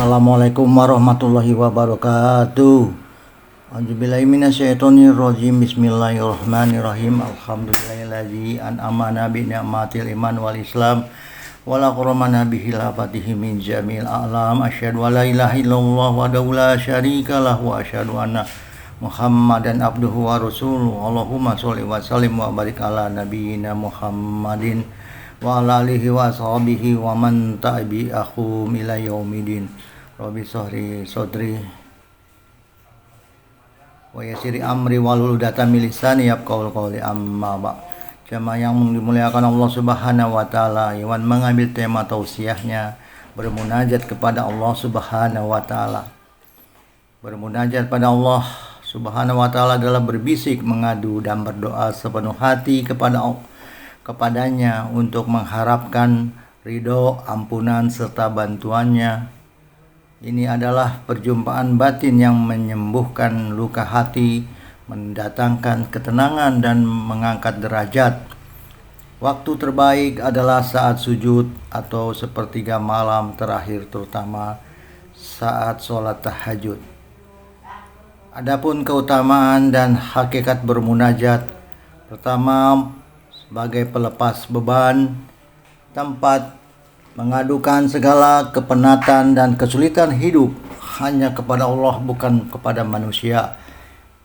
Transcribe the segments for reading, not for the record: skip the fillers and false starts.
Assalamualaikum warahmatullahi wabarakatuh. A'udzubillahi minasyaitonirrajim. Bismillahirrahmanirrahim. Alhamdulillahilladzi an'amana bi ni'matil iman wal islam wa la qarramana bihi lafatihi min jamil a'lam. Asyhadu an la ilaha illallah wahdahu la syarika lahu wa asyhadu anna Muhammadan abduhu wa rasuluh. Allahumma sholli wa sallim wa barik ala nabiyyina Muhammadin wa ala alihi wa sahbihi wa man tabi'ahum ila yaumidin. Rabbi sahri sodri wa yasiri amri walul data milisani yabqaul qawli amma ba'. Jamaah yang dimuliakan Allah Subhanahu wa taala, Iwan mengambil tema tausiahnya bermunajat kepada Allah Subhanahu wa taala. Bermunajat pada Allah Subhanahu wa taala adalah berbisik, mengadu dan berdoa sepenuh hati kepadanya untuk mengharapkan ridho, ampunan serta bantuannya. Ini adalah perjumpaan batin yang menyembuhkan luka hati, mendatangkan ketenangan dan mengangkat derajat. Waktu terbaik adalah saat sujud atau sepertiga malam terakhir, terutama saat sholat tahajud. Adapun keutamaan dan hakikat bermunajat, pertama, sebagai pelepas beban, tempat mengadukan segala kepenatan dan kesulitan hidup hanya kepada Allah, bukan kepada manusia.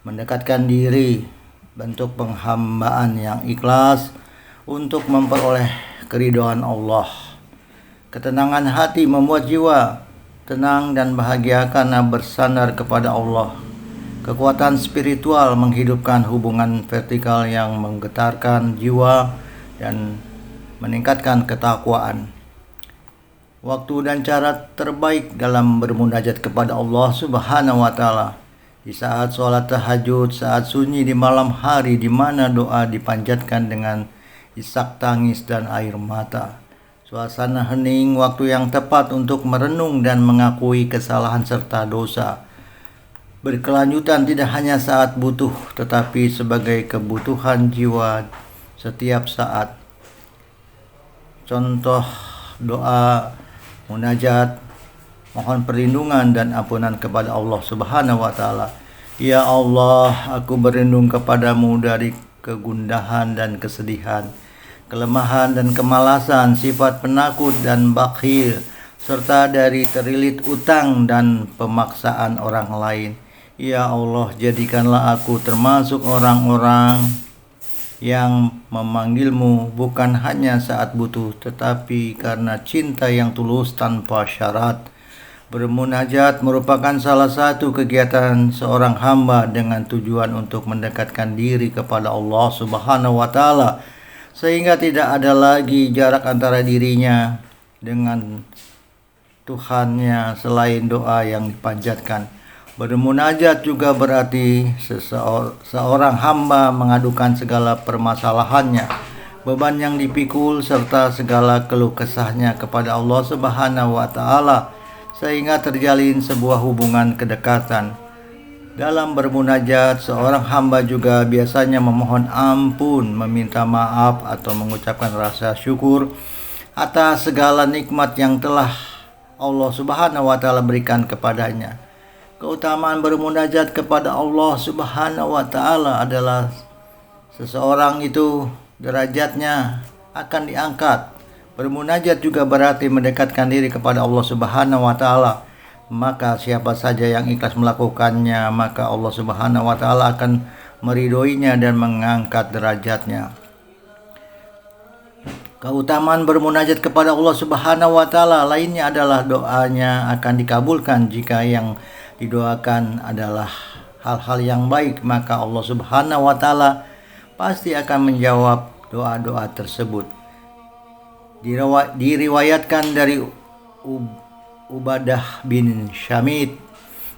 Mendekatkan diri, bentuk penghambaan yang ikhlas untuk memperoleh keridhaan Allah. Ketenangan hati membuat jiwa tenang dan bahagia karena bersandar kepada Allah. Kekuatan spiritual menghidupkan hubungan vertikal yang menggetarkan jiwa dan meningkatkan ketakwaan. Waktu dan cara terbaik dalam bermunajat kepada Allah Subhanahu wa taala di saat sholat tahajud, saat sunyi di malam hari, di mana doa dipanjatkan dengan isak tangis dan air mata. Suasana hening, waktu yang tepat untuk merenung dan mengakui kesalahan serta dosa. Berkelanjutan tidak hanya saat butuh, tetapi sebagai kebutuhan jiwa setiap saat. Contoh doa munajat, mohon perlindungan dan ampunan kepada Allah Subhanahu wa taala. Ya Allah, aku berlindung kepadamu dari kegundahan dan kesedihan, kelemahan dan kemalasan, sifat penakut dan bakhil, serta dari terlilit utang dan pemaksaan orang lain. Ya Allah, jadikanlah aku termasuk orang-orang yang memanggilmu bukan hanya saat butuh, tetapi karena cinta yang tulus tanpa syarat. Bermunajat merupakan salah satu kegiatan seorang hamba dengan tujuan untuk mendekatkan diri kepada Allah Subhanahu wa taala, sehingga tidak ada lagi jarak antara dirinya dengan Tuhannya selain doa yang dipanjatkan. Bermunajat juga berarti seorang hamba mengadukan segala permasalahannya, beban yang dipikul serta segala keluh kesahnya kepada Allah Subhanahu wa taala, sehingga terjalin sebuah hubungan kedekatan. Dalam bermunajat, seorang hamba juga biasanya memohon ampun, meminta maaf atau mengucapkan rasa syukur atas segala nikmat yang telah Allah Subhanahu wa taala berikan kepadanya. Keutamaan bermunajat kepada Allah Subhanahu wa taala adalah seseorang itu derajatnya akan diangkat. Bermunajat juga berarti mendekatkan diri kepada Allah Subhanahu wa taala. Maka siapa saja yang ikhlas melakukannya, maka Allah Subhanahu wa taala akan meridhoinya dan mengangkat derajatnya. Keutamaan bermunajat kepada Allah Subhanahu wa taala lainnya adalah doanya akan dikabulkan. Jika yang didoakan adalah hal-hal yang baik, maka Allah Subhanahu wa taala pasti akan menjawab doa-doa tersebut. Diriwayatkan dari Ubadah bin Syamit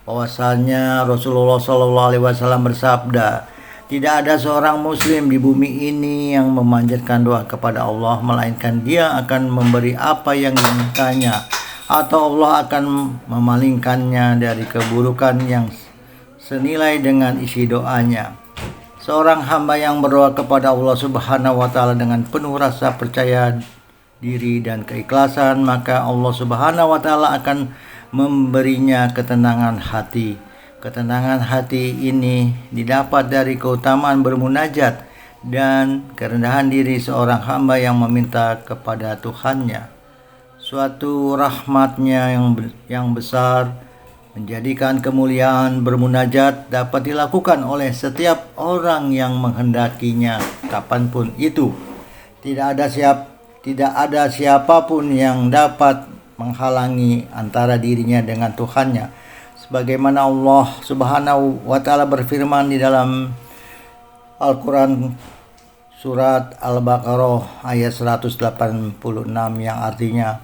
bahwasanya Rasulullah SAW bersabda, tidak ada seorang muslim di bumi ini yang memanjatkan doa kepada Allah, melainkan dia akan memberi apa yang dimintanya, atau Allah akan memalingkannya dari keburukan yang senilai dengan isi doanya. Seorang hamba yang berdoa kepada Allah Subhanahu wa taala dengan penuh rasa percaya diri dan keikhlasan, maka Allah Subhanahu wa taala akan memberinya ketenangan hati. Ketenangan hati ini didapat dari keutamaan bermunajat dan kerendahan diri seorang hamba yang meminta kepada Tuhannya. Suatu rahmatnya yang besar menjadikan kemuliaan bermunajat dapat dilakukan oleh setiap orang yang menghendakinya kapanpun itu. Tidak ada siapapun yang dapat menghalangi antara dirinya dengan Tuhannya. Sebagaimana Allah Subhanahu wa taala berfirman di dalam Al-Quran surat Al-Baqarah ayat 186 yang artinya,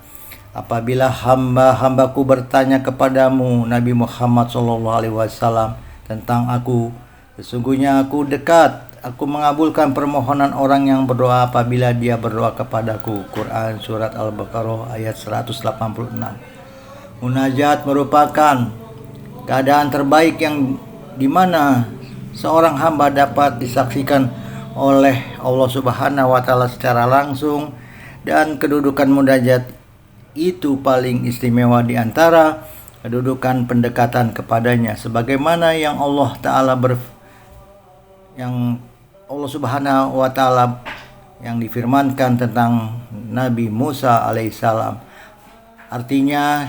apabila hamba-hambaku bertanya kepadamu Nabi Muhammad SAW tentang aku, sesungguhnya aku dekat, aku mengabulkan permohonan orang yang berdoa apabila dia berdoa kepadaku. Quran surat Al-Baqarah ayat 186. Munajat merupakan keadaan terbaik yang dimana seorang hamba dapat disaksikan oleh Allah Subhanahu wa taala secara langsung, dan kedudukan munajat itu paling istimewa di antara kedudukan pendekatan kepadanya, sebagaimana yang Allah Subhanahu wa taala yang difirmankan tentang Nabi Musa alaihissalam. Artinya,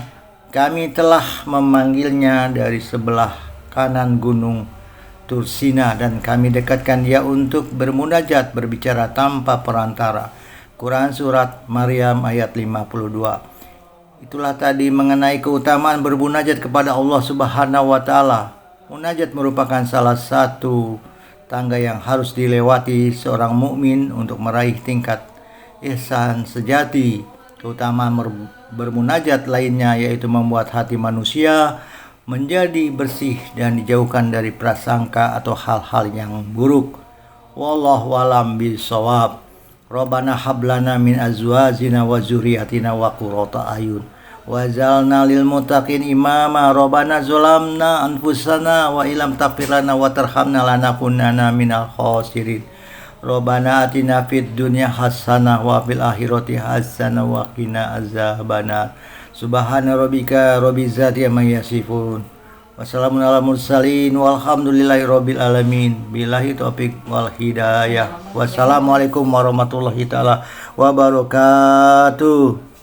kami telah memanggilnya dari sebelah kanan gunung Tursina dan kami dekatkan dia untuk bermunajat, berbicara tanpa perantara. Quran surat Maryam ayat 52. Itulah tadi mengenai keutamaan bermunajat kepada Allah Subhanahu wa taala. Munajat merupakan salah satu tangga yang harus dilewati seorang mukmin untuk meraih tingkat ihsan sejati. Keutamaan bermunajat lainnya yaitu membuat hati manusia menjadi bersih dan dijauhkan dari prasangka atau hal-hal yang buruk. Wallahu a'lam bishawab. Rabbana hablana min azwajina wa dzurriyyatina wa qurrata ayun waj'alna lil muttaqin imama. Rabbana zalamna anfusana wa illam taghfir lana wa tarhamna lanakunanna minal khasirin. Rabbana atina fid dunya hasanah wa fil akhirati hasanah wa qina azabannar. Subhana rabbika rabbil izzati amma yasifun. Wassalamun ala mursalin walhamdulillahi rabbil alamin. Billahi taufik wal hidayah. Wassalamualaikum warahmatullahi taala wabarakatuh.